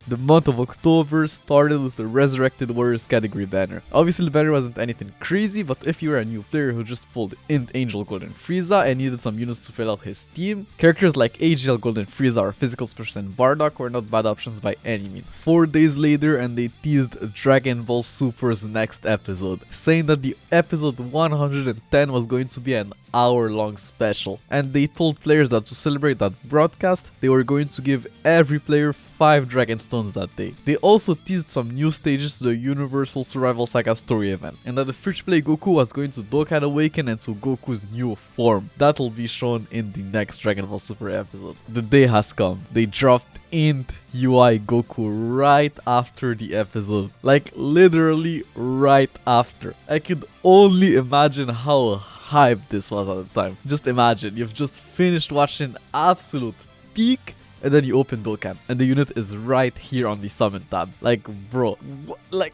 The month of October started with the Resurrected Warriors category banner. Obviously the banner wasn't anything crazy, but if you were a new player who just pulled Int Angel Golden Frieza and needed some units to fill out his team, characters like AGL Golden Frieza or Physical Super Bardock were not bad options by any means. 4 days later and they teased Dragon Ball Super's next episode, saying that the episode 110 was going to be an hour-long special, and they told players that to celebrate that broadcast, they were going to give every player 5 Dragon Stones that day. They also teased some new stages to the Universal Survival Saga story event, and that the free-to-play Goku was going to Dokkan Awaken into Goku's new form. That'll be shown in the next Dragon Ball Super episode. The day has come. They dropped Int UI Goku right after the episode. Like literally right after. I could only imagine how hype this was at the time. Just imagine, you've just finished watching absolute peak and then you open Dokkan and the unit is right here on the summon tab. Like bro, like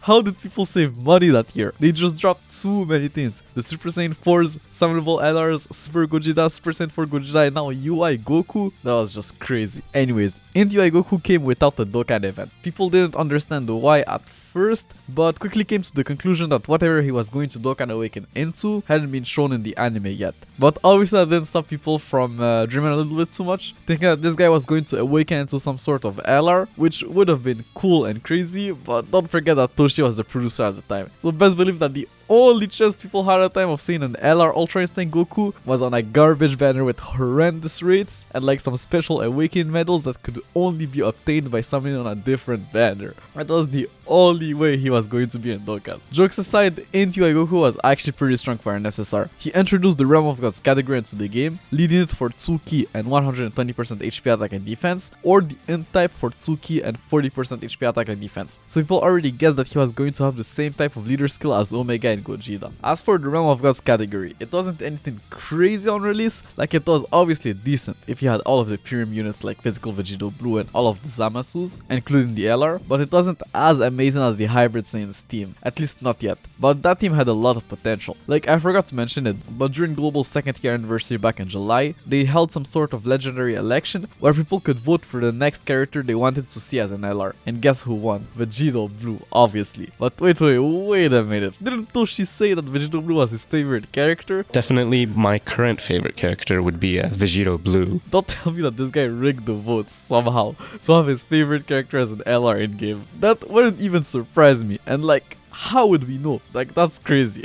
how did people save money that year? They just dropped too many things. The Super Saiyan 4s, summonable LRs, Super Gogeta, Super Saiyan 4 Gogeta, and now UI Goku. That was just crazy. Anyways, Int UI Goku came without the Dokkan event. People didn't understand why at first, but quickly came to the conclusion that whatever he was going to Dokkan Awaken into hadn't been shown in the anime yet. But obviously that didn't stop people from dreaming a little bit too much, thinking that this guy was going to awaken into some sort of LR, which would have been cool and crazy, but don't forget that Toshi was the producer at the time. So best believe that the only chance people had at the time of seeing an LR Ultra Instinct Goku was on a garbage banner with horrendous rates and like some special awakening medals that could only be obtained by summoning on a different banner. That was the only way he was going to be in Dokkan. Jokes aside, Int UI Goku was actually pretty strong for an SSR. He introduced the Realm of Gods category into the game, leading it for 2 key and 120% HP attack and defense, or the Int type for 2 key and 40% HP attack and defense. So people already guessed that he was going to have the same type of leader skill as Omega and Gogeta. As for the Realm of Gods category, it wasn't anything crazy on release, like it was obviously decent if you had all of the premium units like Physical Vegito Blue and all of the Zamasus, including the LR, but it wasn't as amazing as the Hybrid Saiyans team, at least not yet. But that team had a lot of potential. Like I forgot to mention it, but during Global's 2nd year anniversary back in July, they held some sort of legendary election where people could vote for the next character they wanted to see as an LR. And guess who won? Vegito Blue, obviously. But wait a minute. Didn't Toshi say that Vegito Blue was his favorite character? Definitely my current favorite character would be Vegito Blue. Don't tell me that this guy rigged the votes somehow to have his favorite character as an LR in game. That wouldn't even surprise me. And like, how would we know? Like, that's crazy.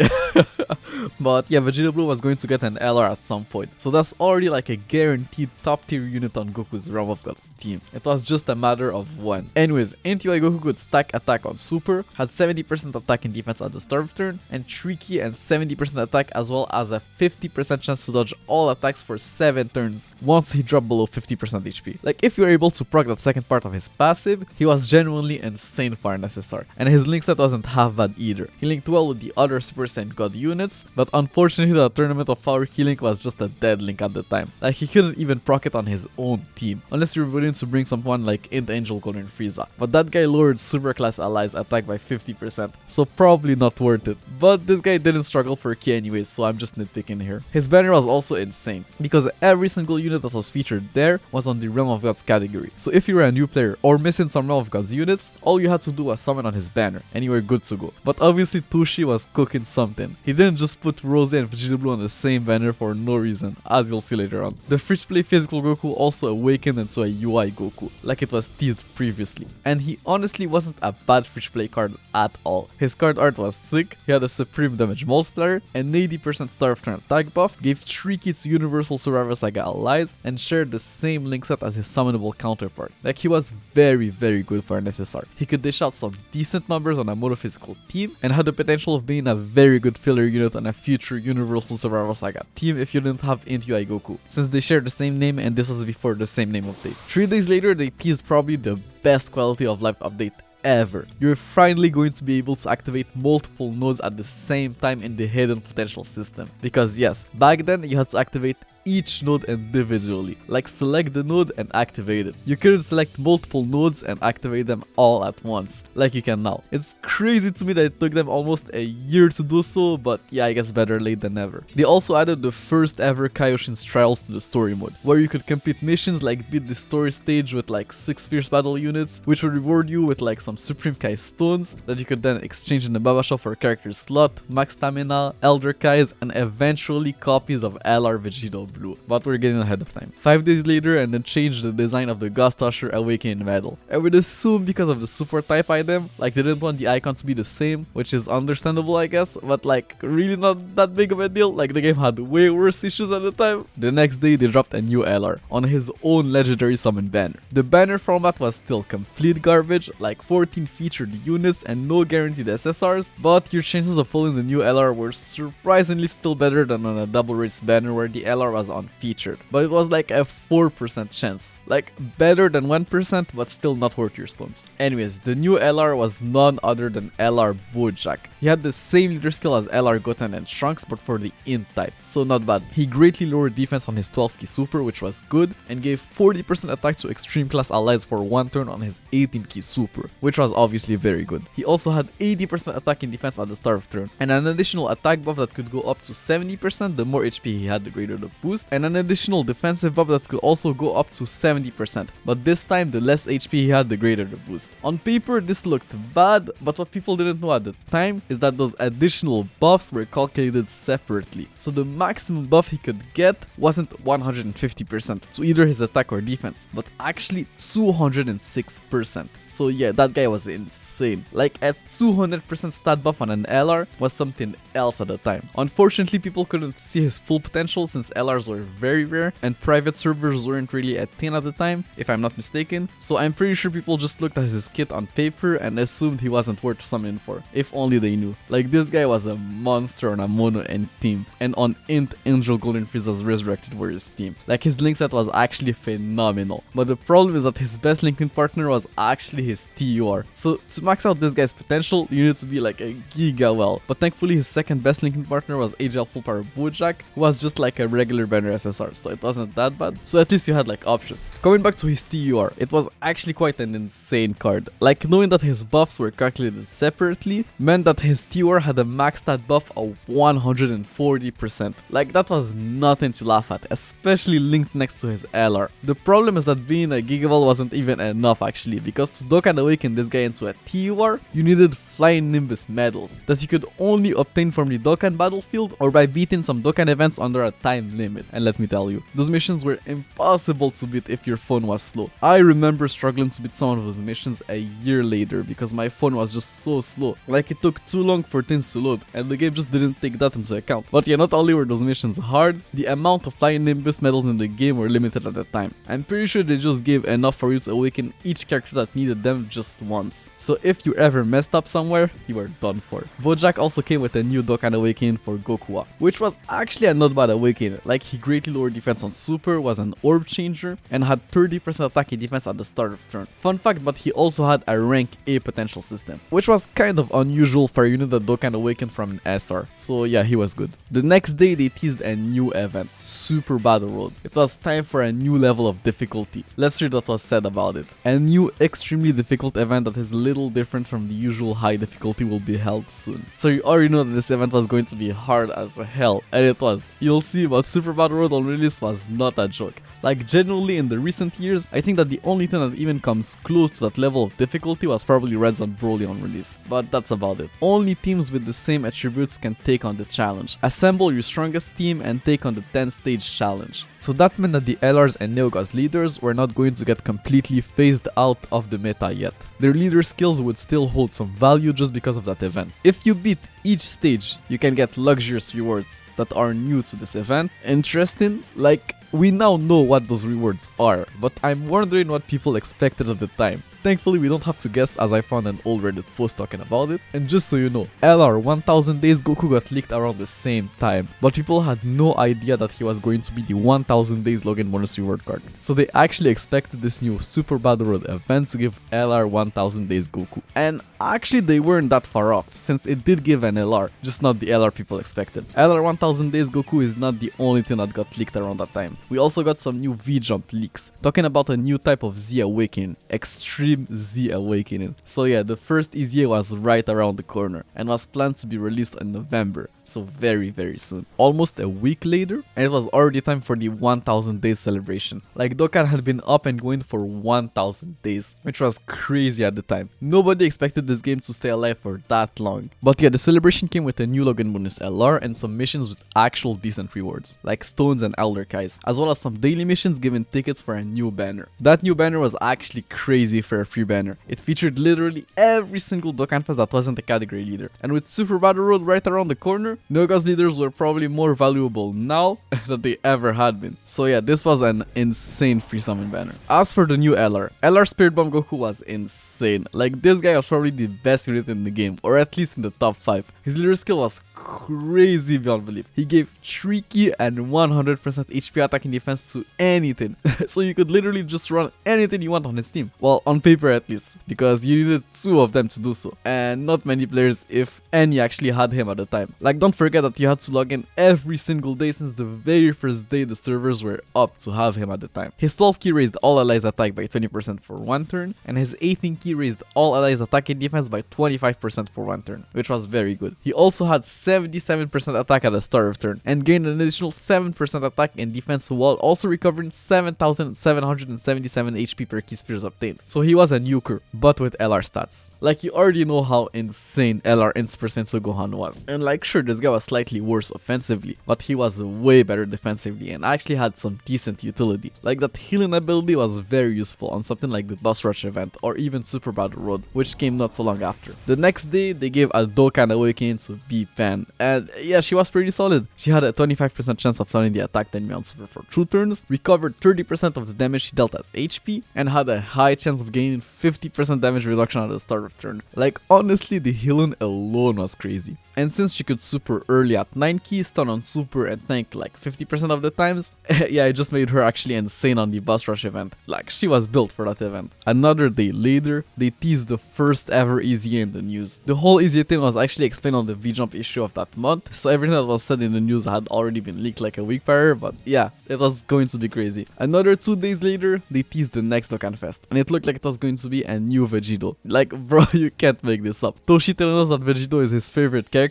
But yeah, Vegeta Blue was going to get an LR at some point, so that's already like a guaranteed top tier unit on Goku's Realm of Gods team. It was just a matter of when. Anyways, Int UI Goku could stack attack on Super, had 70% attack and defense at the start of turn, and 3 key and 70% attack, as well as a 50% chance to dodge all attacks for 7 turns once he dropped below 50% HP. Like, if you were able to proc that second part of his passive, he was genuinely insane for an SSR, and his link set wasn't half bad either. He linked well with the other Super Saiyan God units, but unfortunately the Tournament of Power key link was just a dead link at the time. Like, he couldn't even proc it on his own team, unless you were willing to bring someone like Int Angel Golden Frieza. But that guy lowered superclass allies attack by 50%, so probably not worth it. But this guy didn't struggle for key anyways, so I'm just nitpicking here. His banner was also insane, because every single unit that was featured there was on the Realm of Gods category. So if you were a new player or missing some Realm of Gods units, all you had to do was summon on his banner, and you were good to go. But obviously Toshi was cooking something. He didn't just put Rose and Vegeta Blue on the same banner for no reason, as you'll see later on. The free-to-play physical Goku also awakened into a UI Goku, like it was teased previously. And he honestly wasn't a bad free-to-play card at all. His card art was sick, he had a supreme damage multiplier, an 80% start of turn attack buff, gave 3 keys to Universal Survival Saga allies, and shared the same link set as his summonable counterpart. Like, he was very good for an SSR. He could dish out some decent numbers on a monophysical team, and had the potential of being a very good filler unit on a future Universal Survival Saga team if you didn't have Int UI Goku, since they share the same name and this was before the same name update. 3 days later, they teased probably the best quality of life update ever. You're finally going to be able to activate multiple nodes at the same time in the hidden potential system. Because yes, back then you had to activate each node individually, like select the node and activate it. You couldn't select multiple nodes and activate them all at once, like you can now. It's crazy to me that it took them almost a year to do so, but yeah, I guess better late than never. They also added the first ever Kaioshin's trials to the story mode, where you could complete missions like beat the story stage with like 6 fierce battle units, which would reward you with like some Supreme Kai stones that you could then exchange in the Baba shop for character slot, max stamina, Elder Kais, and eventually copies of LR Vegito Blue. But we're getting ahead of time. 5 days later, and then changed the design of the Ghost Usher Awakening medal. I would assume because of the support type item, like they didn't want the icon to be the same, which is understandable I guess, but like really not that big of a deal. Like the game had way worse issues at the time. The next day they dropped a new LR on his own legendary summon banner. The banner format was still complete garbage, like 14 featured units and no guaranteed SSRs, but your chances of pulling the new LR were surprisingly still better than on a double race banner where the LR was unfeatured. But it was like a 4% chance, like better than 1%, but still not worth your stones. Anyways, the new LR was none other than LR Bojack. He had the same leader skill as LR Goten and Trunks, but for the int type, so not bad. He greatly lowered defense on his 12 key super, which was good, and gave 40% attack to extreme class allies for 1 turn on his 18 key super, which was obviously very good. He also had 80% attack and defense at the start of turn, and an additional attack buff that could go up to 70%. The more HP he had, the greater the boost, and an additional defensive buff that could also go up to 70%, but this time the less HP he had, the greater the boost. On paper this looked bad, but what people didn't know at the time is that those additional buffs were calculated separately, so the maximum buff he could get wasn't 150% to either his attack or defense, but actually 206%. So yeah, that guy was insane. Like a 200% stat buff on an LR was something else at the time. Unfortunately, people couldn't see his full potential since LRs were very rare and private servers weren't really a thing at the time, if I'm not mistaken, so I'm pretty sure people just looked at his kit on paper and assumed he wasn't worth summoning for, if only they knew. Like this guy was a monster on a mono and team, and on int Angel Golden Frieza's Resurrected Warriors team. Like his link set was actually phenomenal, but the problem is that his best linking partner was actually his TUR. So to max out this guy's potential, you need to be like a giga well, but thankfully his second best linking partner was AGL Full Power Bojack, who was just like a regular banner SSR, so it wasn't that bad, so at least you had like options. Going back to his TUR, it was actually quite an insane card. Like knowing that his buffs were calculated separately meant that his TUR had a max stat buff of 140%. Like that was nothing to laugh at, especially linked next to his LR. The problem is that being a Gigaval wasn't even enough actually, because to Dokkan Awaken this guy into a TUR, you needed Flying Nimbus medals that you could only obtain from the Dokkan battlefield or by beating some Dokkan events under a time limit. And let me tell you, those missions were impossible to beat if your phone was slow. I remember struggling to beat some of those missions a year later because my phone was just so slow. Like it took too long for things to load and the game just didn't take that into account. But yeah, not only were those missions hard, the amount of Flying Nimbus medals in the game were limited at the time. I'm pretty sure they just gave enough for you to awaken each character that needed them just once. So if you ever messed up somewhere, you were done for. Bojack also came with a new Dokkan Awakening for Goku, which was actually a not bad awakening. Like he greatly lowered defense on Super, was an orb changer, and had 30% attack and defense at the start of turn. Fun fact, but he also had a rank A potential system, which was kind of unusual for a unit that Dokkan awakened from an SR. So yeah, he was good. The next day they teased a new event, Super Battle Road. It was time for a new level of difficulty. Let's hear what was said about it. A new extremely difficult event that is a little different from the usual high difficulty will be held soon. So you already know that this event was going to be hard as hell, and it was. You'll see, but Super Battle Road on release was not a joke. Like genuinely in the recent years, I think that the only thing that even comes close to that level of difficulty was probably Red Zone Broly on release, but that's about it. Only teams with the same attributes can take on the challenge. Assemble your strongest team and take on the 10-stage challenge. So that meant that the LRs and Neogas leaders were not going to get completely phased out of the meta yet. Their leader skills would still hold some value just because of that event. If you beat each stage, you can get luxurious rewards that are new to this event. Interesting, like we now know what those rewards are, but I'm wondering what people expected at the time. Thankfully, we don't have to guess as I found an old Reddit post talking about it. And just so you know, LR 1000 Days Goku got leaked around the same time, but people had no idea that he was going to be the 1000 Days login bonus reward card. So they actually expected this new Super Battle Road event to give LR 1000 Days Goku. And actually they weren't that far off, since it did give an LR, just not the LR people expected. LR 1000 Days Goku is not the only thing that got leaked around that time. We also got some new V-Jump leaks, talking about a new type of Z Awakening, Extreme Z Awakening. So yeah, the first EZA was right around the corner and was planned to be released in November, so very soon. Almost a week later, and it was already time for the 1000 days celebration. Like, Dokkan had been up and going for 1000 days, which was crazy at the time. Nobody expected this game to stay alive for that long. But yeah, the celebration came with a new login bonus LR and some missions with actual decent rewards, like stones and elder kais, as well as some daily missions giving tickets for a new banner. That new banner was actually crazy for a free banner. It featured literally every single Dokkan Fest that wasn't a category leader. And with Super Battle Road right around the corner, Noga's leaders were probably more valuable now than they ever had been. So yeah, this was an insane free summon banner. As for the new LR Spirit Bomb Goku was insane. Like, this guy was probably the best unit in the game, or at least in the top 5. His leader skill was crazy beyond belief. He gave tricky and 100% HP attack and defense to anything. So you could literally just run anything you want on his team. Well, on paper at least, because you needed 2 of them to do so. And not many players, if any, actually had him at the time. Like, don't forget that you had to log in every single day since the very first day the servers were up to have him at the time. His 12 key raised all allies attack by 20% for 1 turn, and his 18 key raised all allies attack and defense by 25% for 1 turn, which was very good. He also had 77% attack at the start of turn, and gained an additional 7% attack and defense while also recovering 7777 HP per key spheres obtained. So he was a nuker, but with LR stats. Like, you already know how insane LR Ins Percento Gohan was. And like, sure, this guy was slightly worse offensively, but he was way better defensively and actually had some decent utility. Like, that healing ability was very useful on something like the Boss Rush event or even Super Battle Road, which came not so long after. The next day, they gave a Dokkan Awakening to B-Pan, and yeah, she was pretty solid. She had a 25% chance of turning the attack 10 on Super for 2 turns, recovered 30% of the damage she dealt as HP, and had a high chance of gaining 50% damage reduction at the start of turn. Like, honestly, the healing alone was crazy. And since she could super early at 9 key, stun on super and tank like 50% of the times, yeah, it just made her actually insane on the Boss Rush event. Like, she was built for that event. Another day later, they teased the first ever EZA in the news. The whole EZA thing was actually explained on the V-Jump issue of that month, so everything that was said in the news had already been leaked like a week prior, but yeah, it was going to be crazy. Another 2 days later, they teased the next Dokkan Fest, and it looked like it was going to be a new Vegito. Like, bro, you can't make this up. Toshi telling us that Vegito is his favorite character,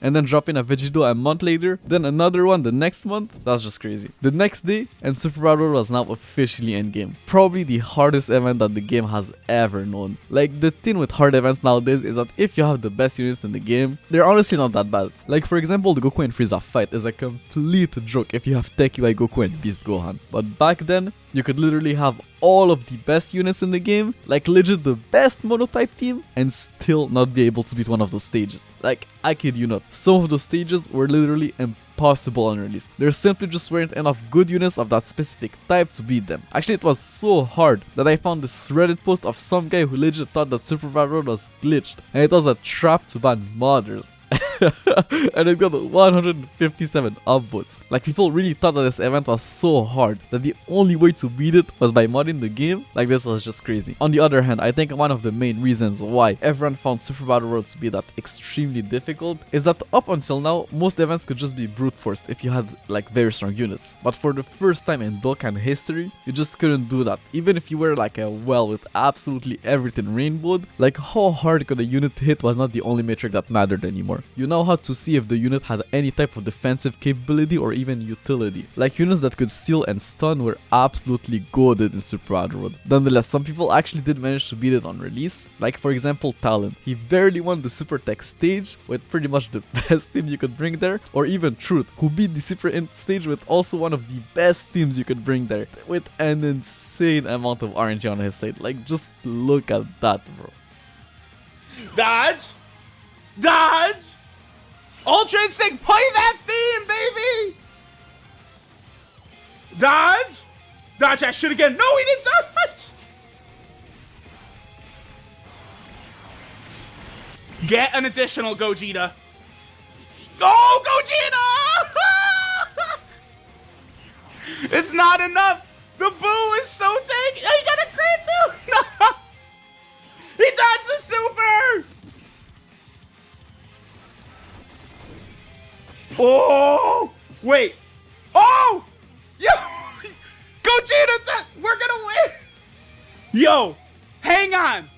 and then dropping a Vegito a month later, then another one the next month. That's just crazy. The next day, and Super Battle was now officially endgame. Probably the hardest event that the game has ever known. Like, the thing with hard events nowadays is that if you have the best units in the game, they're honestly not that bad. Like, for example, the Goku and Frieza fight is a complete joke if you have PHY Goku and Beast Gohan. But back then, you could literally have all of the best units in the game, like legit the best monotype team, and still not be able to beat one of those stages. Like, I kid you not, some of those stages were literally impossible on release. There simply just weren't enough good units of that specific type to beat them. Actually, it was so hard that I found this Reddit post of some guy who legit thought that Super Battle Road was glitched, and it was a trap to ban modders. And it got 157 upvotes. Like, people really thought that this event was so hard that the only way to beat it was by modding the game. Like, this was just crazy. On the other hand, I think one of the main reasons why everyone found Super Battle Road to be that extremely difficult is that up until now, most events could just be brute forced if you had like very strong units. But for the first time in Dokkan history, you just couldn't do that. Even if you were like a well with absolutely everything rainbowed, like how hard could a unit hit was not the only metric that mattered anymore. You now had to see if the unit had any type of defensive capability or even utility. Like, units that could steal and stun were absolutely goated in Super Battle Road. Nonetheless, some people actually did manage to beat it on release. Like, for example, Talon. He barely won the Super Tech stage with pretty much the best team you could bring there. Or even Truth, who beat the Super Int stage with also one of the best teams you could bring there, with an insane amount of RNG on his side. Like, just look at that, bro. Dodge! Dodge! Ultra Instinct, play that theme, baby! Dodge! Dodge that shit again. No, he didn't dodge! Get an additional Gogeta. Oh, Gogeta! It's not enough. The boo is so tanky. Oh, he got a crit too. No. He dodged the super. Oh, wait. Oh, yo, Gogeta, we're gonna win. Yo, hang on.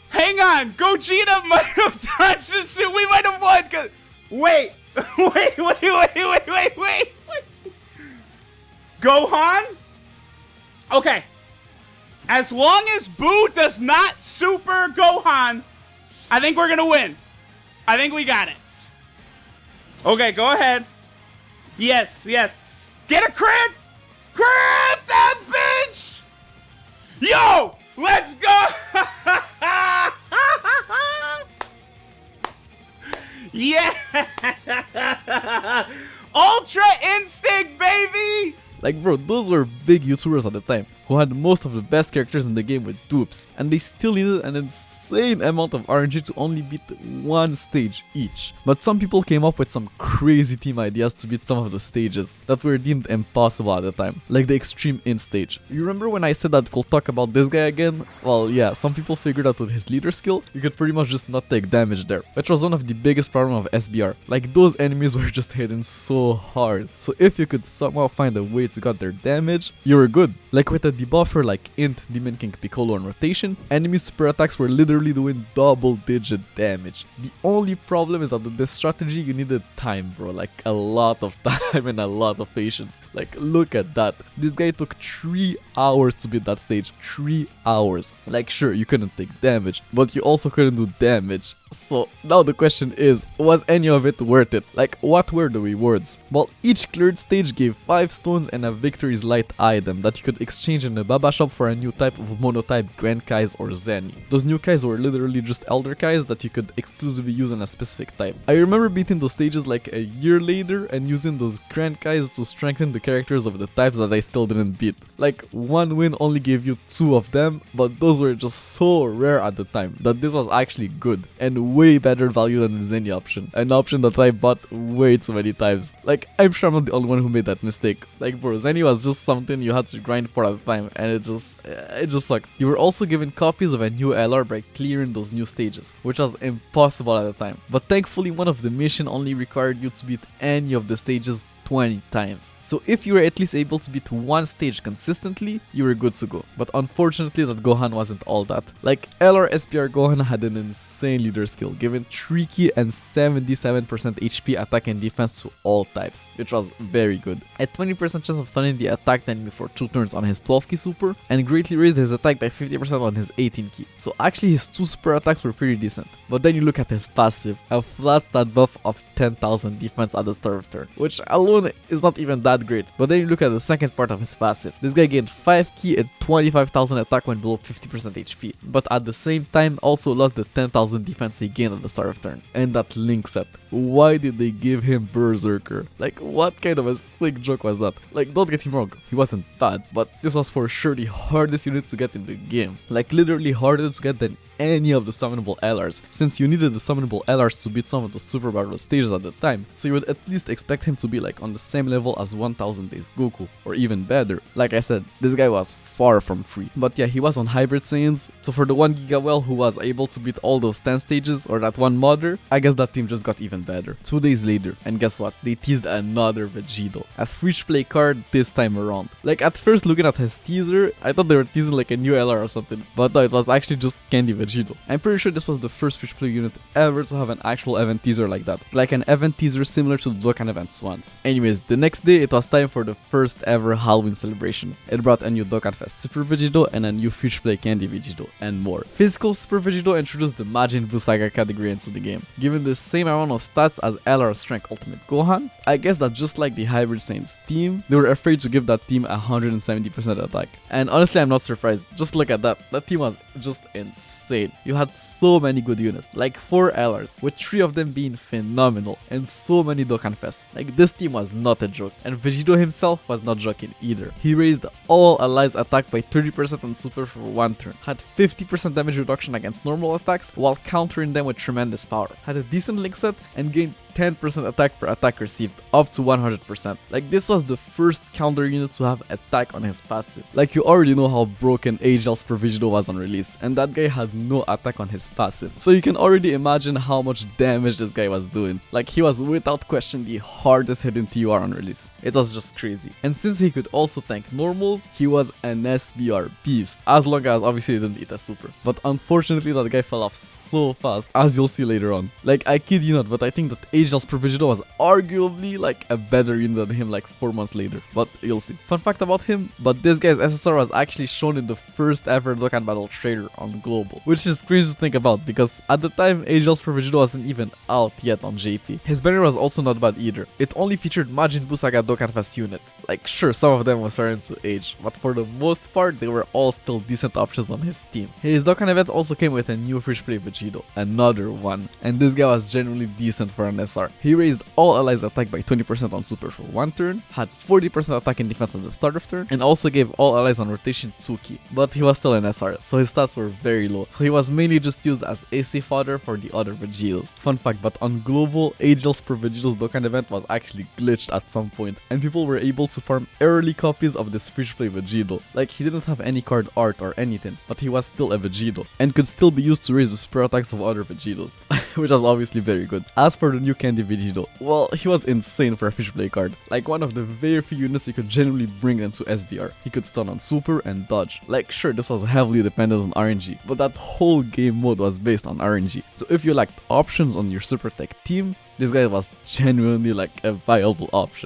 Hang on. Gogeta might have dodged the super. We might have won. Cause wait. Wait. Gohan? Okay. As long as Boo does not super Gohan, I think we're gonna win. I think we got it. Okay, go ahead. Yes. Get a crit! Crit that bitch! Yo! Let's go! Yeah! Ultra Instinct, baby! Like bro, those were big YouTubers at the time who had most of the best characters in the game with dupes, and they still needed an insane amount of RNG to only beat one stage each. But some people came up with some crazy team ideas to beat some of the stages that were deemed impossible at the time, like the Extreme Int stage. You remember when I said that we'll talk about this guy again? Well yeah, some people figured out with his leader skill, you could pretty much just not take damage there, which was one of the biggest problems of SBR. Like those enemies were just hitting so hard, so if you could somehow find a way to cut their damage, you were good. Like with a debuffer like Int, Demon King, Piccolo and Rotation, enemy super attacks were literally doing double-digit damage. The only problem is that with this strategy you needed time, bro, like a lot of time and a lot of patience. Like look at that, this guy took 3 hours to beat that stage. 3 hours. Like sure, you couldn't take damage, but you also couldn't do damage. So now the question is, was any of it worth it? Like what were the rewards? Well, each cleared stage gave 5 stones and a Victory's Light item that you could exchange in the Baba shop for a new type of monotype Grand Kais or Zenny. Those new Kais were literally just Elder Kais that you could exclusively use on a specific type. I remember beating those stages like a year later and using those Grand Kais to strengthen the characters of the types that I still didn't beat. Like one win only gave you 2 of them, but those were just so rare at the time that this was actually good and way better value than the Zenny option, an option that I bought way too many times. Like I'm sure I'm not the only one who made that mistake. Like bro, Zenny was just something you had to grind for at the time, and it just sucked. You were also given copies of a new LR by clearing those new stages, which was impossible at the time. But thankfully one of the mission only required you to beat any of the stages 20 times. So if you were at least able to beat one stage consistently, you were good to go. But unfortunately that Gohan wasn't all that. Like LR SPR Gohan had an insane leader skill, giving 3 key and 77% HP attack and defense to all types, which was very good. A 20% chance of stunning the attacked enemy for 2 turns on his 12 key super, and greatly raised his attack by 50% on his 18 key. So actually his 2 super attacks were pretty decent. But then you look at his passive, a flat stat buff of 10,000 defense at the start of turn, which alone is not even that great. But then you look at the second part of his passive. This guy gained 5 key and 25,000 attack when below 50% HP, but at the same time also lost the 10,000 defense he gained at the start of turn. And that Link set, why did they give him Berserker? Like what kind of a sick joke was that? Like don't get him wrong, he wasn't bad, but this was for sure the hardest unit to get in the game. Like literally harder to get than any of the summonable LRs, since you needed the summonable LRs to beat some of the Super Battle stages at the time, so you would at least expect him to be like on the same level as 1000 Days Goku, or even better. Like I said, this guy was far from free. But yeah, he was on Hybrid Saiyans, so for the 1 Giga Well who was able to beat all those 10 stages or that one mother, I guess that team just got even better. 2 days later, and guess what? They teased another Vegito, a free-to-play card this time around. Like at first looking at his teaser, I thought they were teasing like a new LR or something, but no, it was actually just Candy Vegito. I'm pretty sure this was the first free-to-play unit ever to have an actual event teaser like that, like an event teaser similar to the Dokkan events once. Anyways, the next day it was time for the first ever Halloween celebration. It brought a new Dokkan Super Vegito and a new free-to-play Candy Vegito, and more. Physical Super Vegito introduced the Majin Buu Saga category into the game, given the same amount of stats as LR Strength Ultimate Gohan. I guess that just like the Hybrid Saiyans team, they were afraid to give that team 170% attack. And honestly, I'm not surprised. Just look at that. That team was just insane. You had so many good units, like 4 LRs, with 3 of them being phenomenal. channel and so many Dokkan Fests. Like, this team was not a joke, and Vegito himself was not joking either. He raised all allies attack by 30% on Super for one turn, had 50% damage reduction against normal attacks while countering them with tremendous power, had a decent link set, and gained 10% attack per attack received, up to 100%. Like, this was the first counter unit to have attack on his passive. Like, you already know how broken HL Super Vegito was on release, and that guy had no attack on his passive. So you can already imagine how much damage this guy was doing. Like, he was without question the hardest hitting TUR on release. It was just crazy. And since he could also tank normals, he was an SBR beast, as long as obviously he didn't eat a super. But unfortunately that guy fell off so fast, as you'll see later on. Like, I kid you not, but I think that HL Super Vegito was arguably like a better unit than him like 4 months later, but you'll see. Fun fact about him, but this guy's SSR was actually shown in the first ever Dokkan Battle trailer on Global, which is crazy to think about because at the time HL Super Vegito wasn't even out yet on JP. His banner was also not bad either. It only featured Majin Buu Saga Dokkan Fest units. Like, sure, some of them were starting to age, but for the most part they were all still decent options on his team. His Dokkan event also came with a new free play Vegito, another one, and this guy was genuinely decent for an SR. He raised all allies attack by 20% on Super for one turn, had 40% attack and defense at the start of turn, and also gave all allies on rotation 2 ki. But he was still an SR, so his stats were very low, so he was mainly just used as AC fodder for the other Vegitos. Fun fact, but on Global, HL Super Vegito's Dokkan event was actually glitched at some point, and people were able to farm early copies of this free-to-play Vegito. Like, he didn't have any card art or anything, but he was still a Vegito, and could still be used to raise the super attacks of other Vegitos, which was obviously very good. As for the new Candy Vegito, well, he was insane for a free-to-play card. Like, one of the very few units you could genuinely bring into SBR. He could stun on super and dodge. Like, sure, this was heavily dependent on RNG, but that whole game mode was based on RNG. So if you lacked options on your super tech team, this guy was genuinely like a viable option.